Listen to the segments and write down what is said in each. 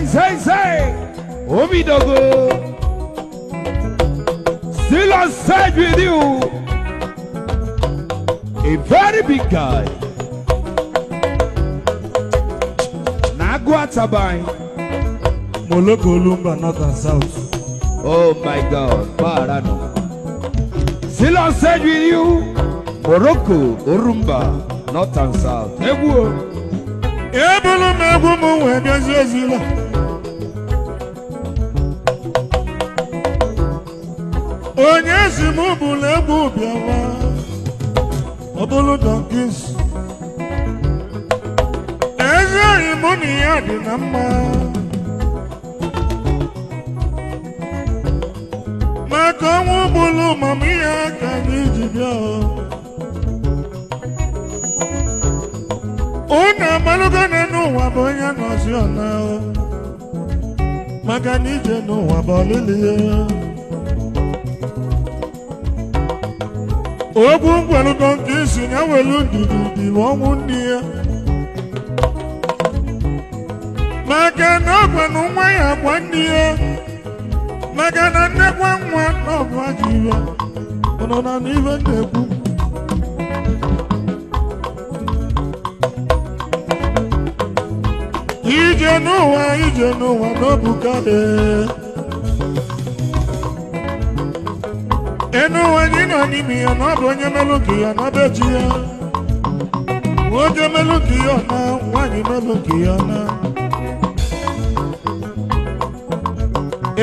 Say, Omidogo, still on stage with you, a very big guy, Naguatabai, Morocco Orumba, North and South. oh my God, Parano, still on stage with you, Morocco Orumba, North and South. Ebulu megumu webezezila. Onye si mu bulu egwu biawa. Obulu donkeys. Eze imuni ya dị na mma. Maka ọnwụ bulu mami ya ka anyị ji bịa. Una malugana no waboya no siona Maganije no wabolilia Ogun gwelu donkisi nya welu ndidi wonwu ndia Magana gwenu nwa ya gwa ndia Magana nnekwa nwa no gwa jiwa Ono na nive ndekwu Ije n'ụwa n'obukade Enu ụwa anyị nọ n'ime ya na ọ bụ onye melụ ka ya na be chi ya Nwoke melụ ka ya na nwaanyị melụ ka ya na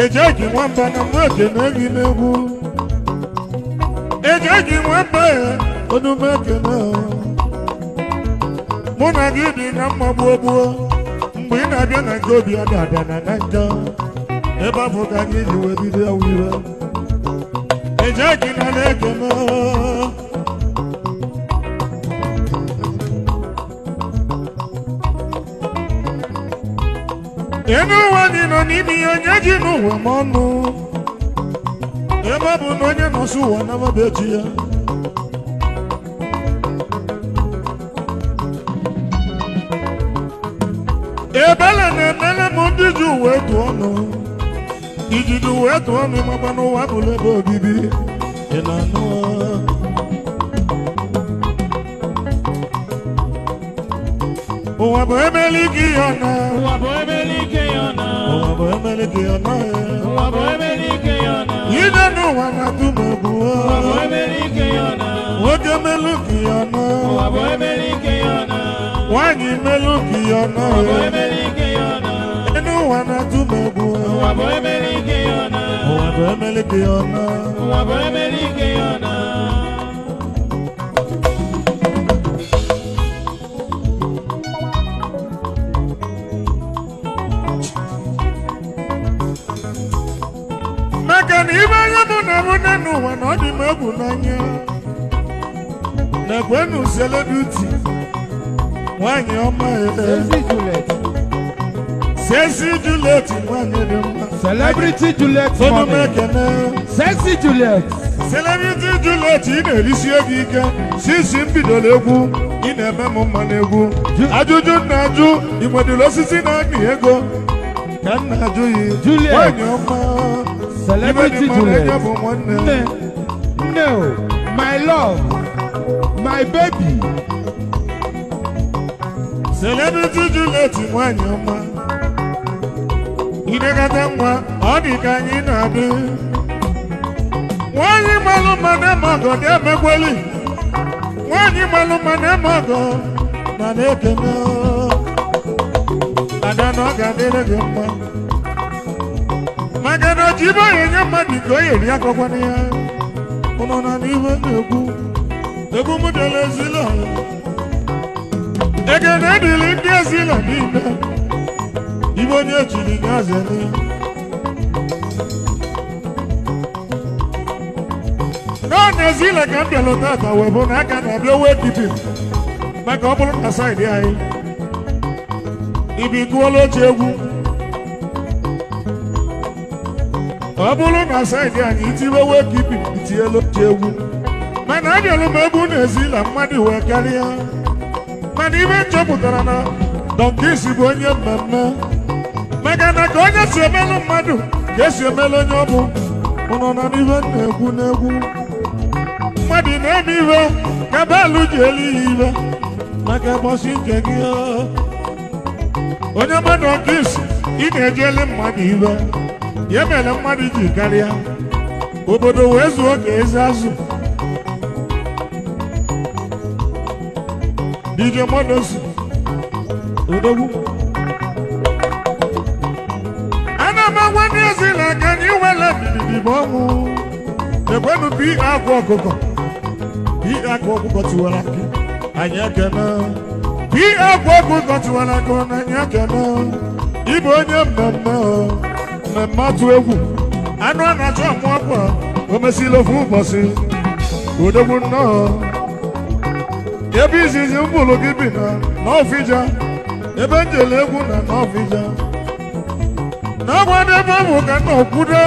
Ejeghị nwamba na mmadụ na-eghị n'egwu Ejeghị nwamba ya onume ekene Mụ na gị dị na mma gbuo Mgbe ị na-abịa na nke obi ada na njọ ebe afọ ka anyị ji wee bido ya wire eje gị na na-ekene enu ụwa anyị nọ n'ime ihe onye ji n'ụwa ma ọnụ ebe ọ bụ na onye nọsụ ụwa na mabechi ya Ebele na-emele m ndị ji uwe tụ ọnụ ijiji uwe tụ ọnụ ịmakwa n'ụwa bụla ebe obibi ị na-anụ ụwa bụ emeli gị ya na Ụwa bụ emeli ike ya na ụwa bụ emeli gị ya na Ụwa bụ emeli ike ya na ide n'ụwa na-atụ m egwu Ụwa bụ emeli ike ya na nwoke melu gị ya na Ụwa bụ emeli ike ya na nwaanyị melu gị ya na Ụwa bụ emeli ike ya na enu ụwa na-atụ m egwu Ụwa bụ emeli ike ya na ụwa bụ emeli gị ya na Ụwa bụ emeli ike ya na Maka na ibe anya mụ na mụ na n'ụwa na ọ dị m egwu n'anya na-ekwenu celebrity nwanyị ọma Sexy Juliet nwanyị dị mma Celebrity Juliet Onume ekene Sexy Juliet Celebrity Juliet ị na-erisi ego ike sisi mbidoro egwu ị na-eme m mma n'egwu ajụjụ na-ajụ ị nwedịrị osisi na-amị ego ka m na-ajụ ya Juliet nwanyị ọma Celebrity Juliet nne No, my love, my baby Celebrity Juliet nwanyị ọma inekata nwa ọ dị ka anyị na-adị nwanyị malụ mma na-eme ọgọ na-emekweli nwanyị malụ mma na-eme ọgọ na na-ekene ada na ọ ga-adịrị gị mma maka na ji ibe onye nye mmadụ ka o yeri akọkwana ya ụnọ na n'ihe na-ekwu egwu m dịla ezila Ekene dịrị ndị ezila niile ibe onye jiri nye azere n'ọnụ ezila ka m bịalụ tata wee bụ na aka na-abịa wee dibi maka ọ bụrụ na saịdị anyị ibi gụọla oche egwu ọ bụrụ na saịdị anyị itiwe wee dibi itiela oche egwu mana abịalụ m egwu na ezila mmadụ wee karịa mana ibe nchọpụtara na Donkisi bụ onye mmemme maka na ka onye si emelụ mmadụ ka esi emelụ onye ọ bụ ụnọ na n'ihe na-egwu n'egwu mmadụ na-eme iwe ka baalụ ji elu ihe iwe maka bọsị nke gị onye mmadụ ọka isi ị na-ejele mmadụ iwe ya mere mmadụ ji karịa obodo wee zuo ka ezi azụ DJ Modosi odogwu ana m agwa ndị ezi na aka na iwele bididi bụ ọnwụ ekwenu bi akwa ọkụkọ tiwara aka anyị ekene bi akwa ọkụkọ tiwara aka na anyị ekene ịbụ onye mmemme atụ egwu anụ a na-achọ amụ akwa o mesịrị ofu ụbọchị odogwu nnọọ ebe izizi mbụlụ gị bi na n'ọfịja ebe njele egwu na n'ọfịja n'ọgbada ebe ọ bụ ka nna okwudo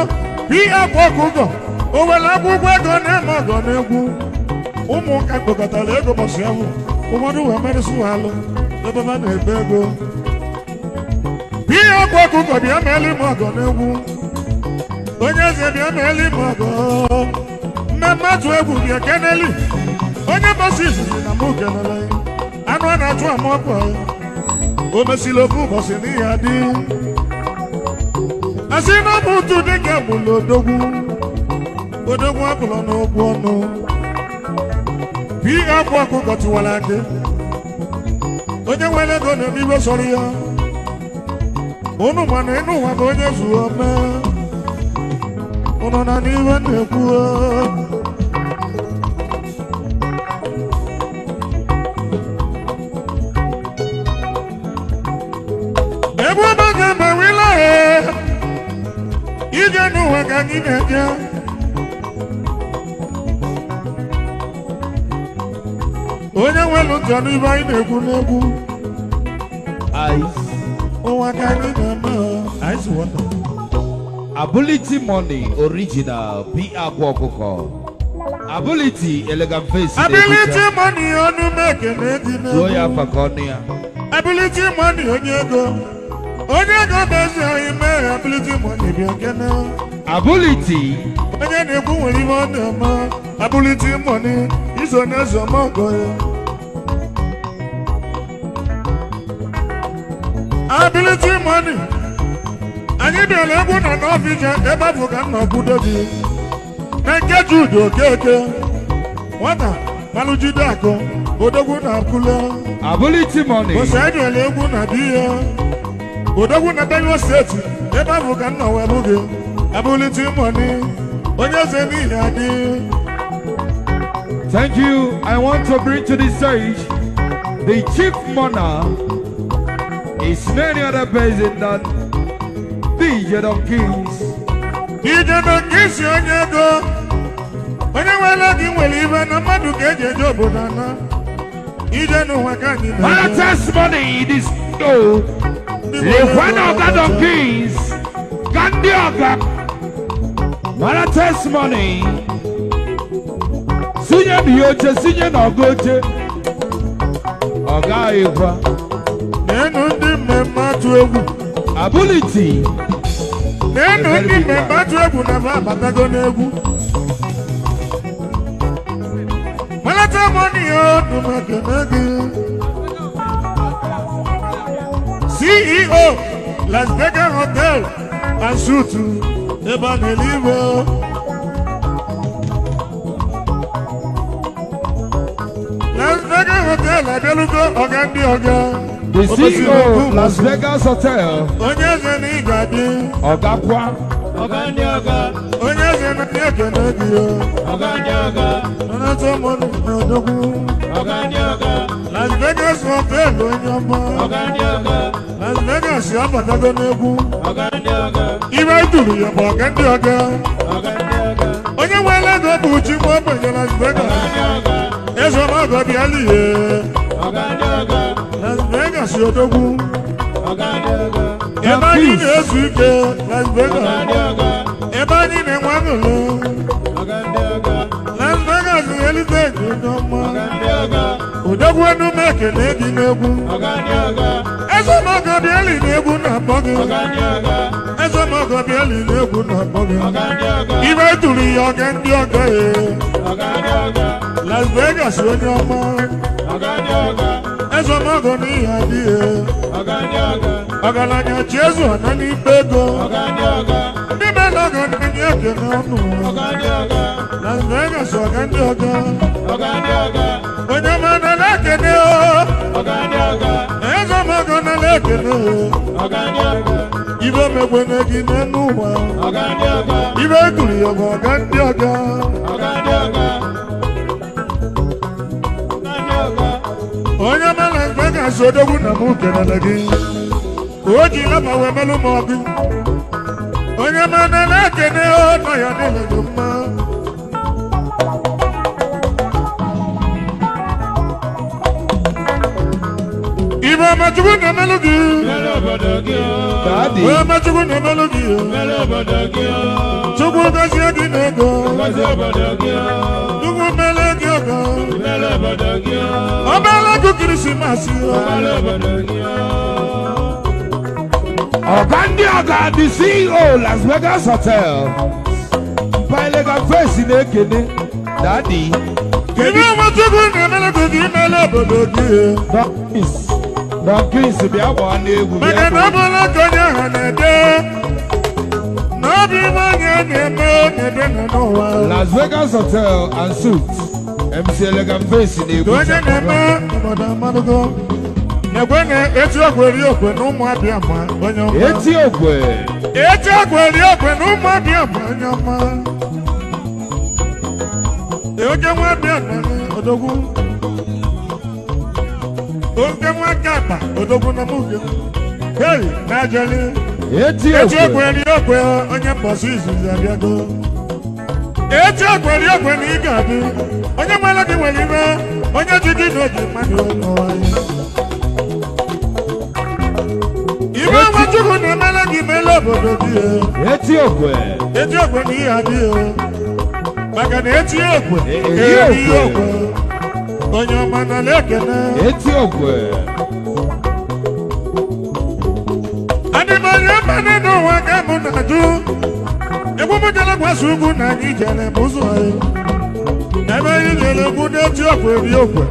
bi akwa ọkụkọ o were akwụkwọ ego na-eme ọgọ n'egwu ụmụnka kpọkọtara ego bọsị ahụ ụfọdụ wee merụsị alụ ebe ha na-ebe ego bi akwa ọkụkọ bịa meeli m ọgọ n'egwu onye eze bịa meeli m ọgọ mmemme atụ egwu bịa keneli onye bọsị izizi na mụ kenele anụ a na-achụ ama ọkụ o mesịrị ofu ụbọchị n'ihi adị asị na ọ bụ ụtụ dịka mụlụ odogwu apụlọ n'okwu ọnụ bi akwa ọkụkọ tiwara aka onye nwere ego na-eme iwe sọrọ ya ụnụ mana ịnụ ụwa bụ onye zuo mee ụnụ na n'iwe na-ekwu ebe ọba ga-emewila ije n'ụwa ka anyị na-eje onye nwere ntị ọnụ ibe anyị na-ekwu n'egwu ụwa ka anyị na-eme ice water ability money original bi akwa ọkụkọ ability elegant face ability money ọnụ mekene dị n'egwu ya faka ọnụ ya ability money onye ego bezi anyị mee ability money bịa kene ability onye na-ekwu nwere ihe ọ na-eme ability money iso na-ezo mọgọ ya ability money anyị bịara egwu na n'ọfịja ebe afọ ka nna okwudo gị na nke Jude Okeke nwata malụjide akụ odogwu na akụle ability money ose bịara egwu na di ya odogwu na Benue steeti ebe afọ ka nna wee bụ gị ability money onye eze n'ihi adị. Thank you. I want to bring to the stage the chief monarch. Is many other person than DJ Donkeys. DJ Donkeys onye ego onye nwere gị nwere ibe na mmadụ ga-eji eje obodo ana ije n'ụwa ka anyị na testimony this show the one of the Donkeys Gandhi Oga what a testimony sinye biyoche sinye na ogoche Oga Igwa nenu ndị mmemme atụ egwu ability nenu ndị mmemme atụ egwu na ba abatago n'egwu malata mọni ya ọdụmekene gị CEO Las Vegas Hotel and Suites ebe a na-ele iwe Las Vegas Hotel abịalugo ọga ndị ọga the CEO Las Vegas Hotel onye eze na ị ga-adị ọga kwa ọga ndị ọga onye eze na ndị ekene gị ọga ndị ọga nọnata mọnụ na odogwu ọga ndị ọga Las Vegas Hotel onye ọma ọga ndị ọga Las Vegas abatago n'egwu ọga ndị ọga ibe duru ya bụ ọga ndị ọga ọga ndị ọga onye nwere ego bụ chi nwa ogbenye Las Vegas ọga ndị ọga eze ọmọgọ bịala ihe ọga ndị ọga Las Vegas odogwu ọga ndị ọga ebe anyị na-ezu ike Las Vegas ọga ndị ọga ebe anyị na-enwe aṅụrị ọga ndị ọga Las Vegas heritage onye ọma ọga ndị ọga odogwu enume ekene gị n'egwu ọga ndị ọga eze ọmọgọ bịala n'egwu na na-akpọ gị Ezemogo bịa lile egwu na-akpọ gị ibe tụrụ ya oge ndị ọga Las Vegas onye ọma Ezemogo n'ihe adịghị ọgaranya chi ezu ana n'ikpe ego ndị melago na-enye ekele ọnụ Las Vegas ọga ndị ọga onye mana na-ekene Ezemogo na na-ekene ibe megbene gị n'elu ụwa ibe gụrụ ya bụ ọga ndị ọga onye mana Vegas odogwu na mụ kelele gị o ji laba wee melụ m ọgụ onye mana na-ekene nọ ya niile dị mma ibe amachukwu na-emelụ gị amachukwu na-emelụ gị chukwu gọzie gị n'ego chukwu mele gị ọgọ ọbala gị Krismas ọga ndị ọga the CEO Las Vegas Hotel Mpailega Face na-ekene Daddy ibe amachukwu na-emelụ gị imele obodo gị Don Chris bịa gbaa n'egwu maka na ọbụla ka onye ahụ na-ede na obi nwanyị na-eme na n'ụwa Las Vegas Hotel and Suites MC Elegant Face na-egwu onye na-eme obodo amadụgo na-ekwe na eti ogwe eri okwe na ụmụ abịa ma onye ọma eti ogwe eri okwe na ụmụ abịa ma onye ọma oge nwa abịa na odogwu oge nwa kapa odogwu na muge hei na-ajali eti ogwe eri okwe onye mbọsị izuzi abịago eti ogwe eri okwe na ị ga-adị onye nwere gị nwere ime onye ji gị n'oge mmadụ n'ụwa ibe nwachukwu na-emele gị mele obodo gị eti ogwe na ihe adịghị maka na eti ogwe eri ihe ogwe onye ọma na na-ekene eti ogwe adịmanya mmadụ n'ụwa ka mụ na-ajụ egwu m jere gwasa ugwu na anyị jere m ụzọ ebe anyị jere egwu na-eti ogwe eri ogwe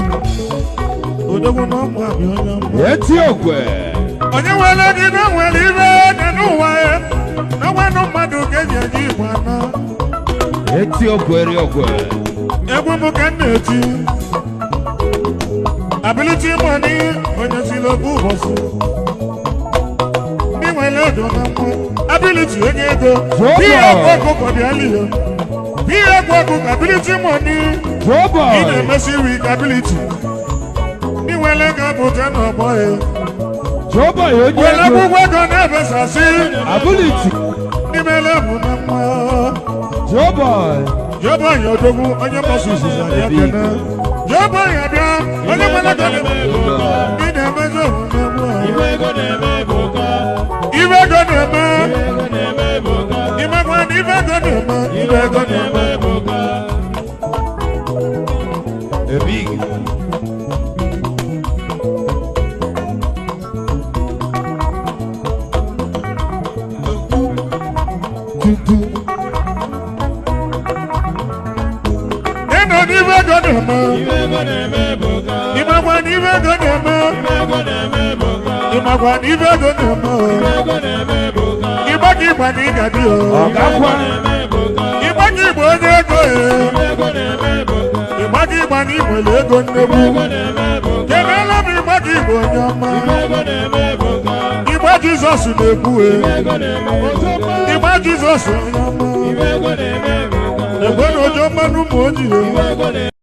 odogwu na ụmụ abịa onye ọma eti ogwe onye nwere gị na nwere ibe dị n'ụwa ya na nwanụ mmadụ ga-eji eji igbo anọ eti ogwe eri ogwe egwu m ka m na-eti ability money onye siri okwu ụbọchị ndị nwere odo na mmụ ability onye ego ihe egwu ọkụkọ bịala ihe ihe egwu ọkụkọ ability money ị na-emesi wik ability ndị nwere ego apụta n'ọgbọ ya were akwụkwọ ego na-ebesasị ability ndị mere bụ na mma Joboy odogwu onye mgbasa izizi abịa kene Joboy abịa onye nwere ego ndị na-emezi ohu Iwe ego na-eme ibe ego na-eme imekwa na ibe ego na-eme ibe ego na-eme ebig Imagwa ni ibe ego na-eme Imagwa ni ibe ego na-eme Igba gị igba na ịga dị Igba gị igba onye ego Igba gị igba na inwere ego nnegbu Keneela m igba gị igba onye ọma Igba Jizọs na-ekwu Igba Jizọs onye ọma Ekwe na ojo mmanụ ụmụ ojii